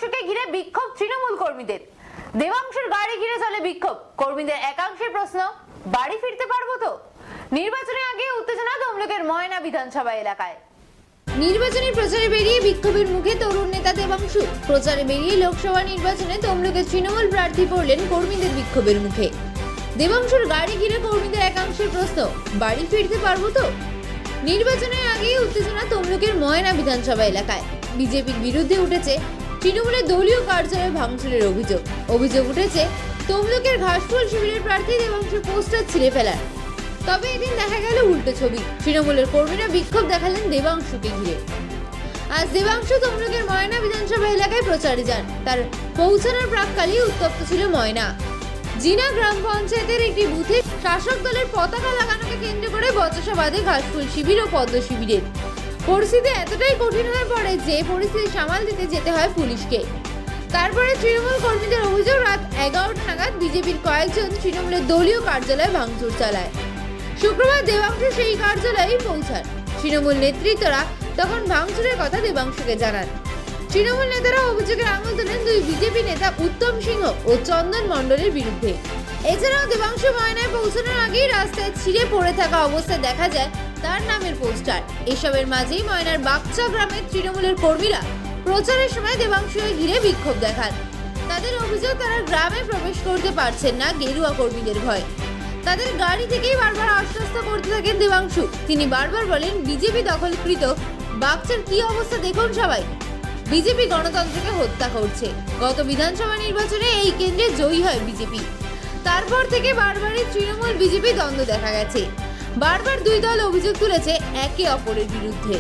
দেবাংশুকে ঘিরে বিক্ষোভ তৃণমূল কর্মীদের। দেবাংশুর গাড়ি ঘিরে চলে বিক্ষোভ। কর্মীদের একাংশের প্রশ্ন, বাড়ি ফিরতে পারবো তো? নির্বাচনের আগে উত্তেজনা তমলুকের ময়না বিধানসভা এলাকায়। নির্বাচনী প্রচারে বেরিয়ে বিক্ষোভের মুখে তরুণ নেতা দেবাংশু। প্রচারে বেরিয়ে লোকসভা নির্বাচনে তমলুকের তৃণমূল প্রার্থী পড়লেন কর্মীদের বিক্ষোভের মুখে। দেবাংশুর গাড়ি ঘিরে কর্মীদের একাংশের প্রশ্ন, বাড়ি ফিরতে পারবো তো? নির্বাচনের আগেই উত্তেজনা তমলুকের ময়না বিধানসভা এলাকায়। বিজেপির বিরুদ্ধে উঠেছে তৃণমূলের দলীয় কার্যালয় ভাঙচুরের অভিযোগ উঠেছে তমলুকের ঘাসফুল শিবিরের প্রার্থী দেবাংশুর পোস্টার ছিঁড়ে ফেলার। তবে এদিন দেখা গেল উল্টো ছবি। তৃণমূলের কর্মীরা বিক্ষোভ দেখালেন দেবাংশুকে ঘিরে। আজ দেবাংশু তমলুকের ময়না বিধানসভা এলাকায় প্রচারে যান। তার পৌঁছানোর প্রাক্কালেই উত্তপ্ত ছিল ময়না। জিনা গ্রাম পঞ্চায়েতের একটি বুথে শাসক দলের পতাকা লাগানোকে কেন্দ্র করে বচসা বাঁধে ঘাসফুল শিবির ও পদ্ম শিবিরের। পরিস্থিতি এতটাই কঠিন হয়ে পড়ে যে পরিস্থিতি সামাল দিতে যেতে হয় পুলিশকে। তারপরে তৃণমূল কর্মীদের অভিযোগ, রাত 11টা নাগাদ বিজেপির কয়েকজন তৃণমূলের দলীয় কার্যালয়ে ভাঙচুর চালায়। শুক্রবার দেবাংশু সেই কার্যালয়ে পৌঁছান। তৃণমূল নেতৃত্বরা তখন ভাঙচুরের কথা দেবাংশুকে জানান। তৃণমূল নেতারা অভিযোগের আঙুল তোলেন দুই বিজেপি নেতা উত্তম সিংহ ও চন্দন মণ্ডলের বিরুদ্ধে। এছাড়াও দেবাংশু ময়নায় পৌঁছানোর আগেই রাস্তায় ছিঁড়ে পড়ে থাকা অবস্থায় দেখা যায় তার নামের পোস্টার। এসবের মাঝেই ময়নার বাগচা গ্রামের তৃণমূলের কর্মীরা প্রচারের সময় দেবাংশুকে ঘিরে বিক্ষোভ দেখান। তাদের অভিযোগ, তারা গ্রামে প্রবেশ করতে পারছেন না গেরুয়া কর্মীদের ভয়। তাদের গাড়ি থেকেই বারবার আশ্বস্ত করতে থাকেন দেবাংশু। তিনি বারবার বলেন, বিজেপি দখলকৃত বাগচার কি অবস্থা দেখুন সবাই। বিজেপি গণতন্ত্রকে হত্যা করছে। গত বিধানসভা নির্বাচনে এই কেন্দ্রে জয়ী হয় বিজেপি। তারপর থেকে বারবারই তৃণমূল বিজেপি দ্বন্দ্ব দেখা গেছে। বারবার দুই দল অভিযোগ তুলেছে একে অপরের বিরুদ্ধে।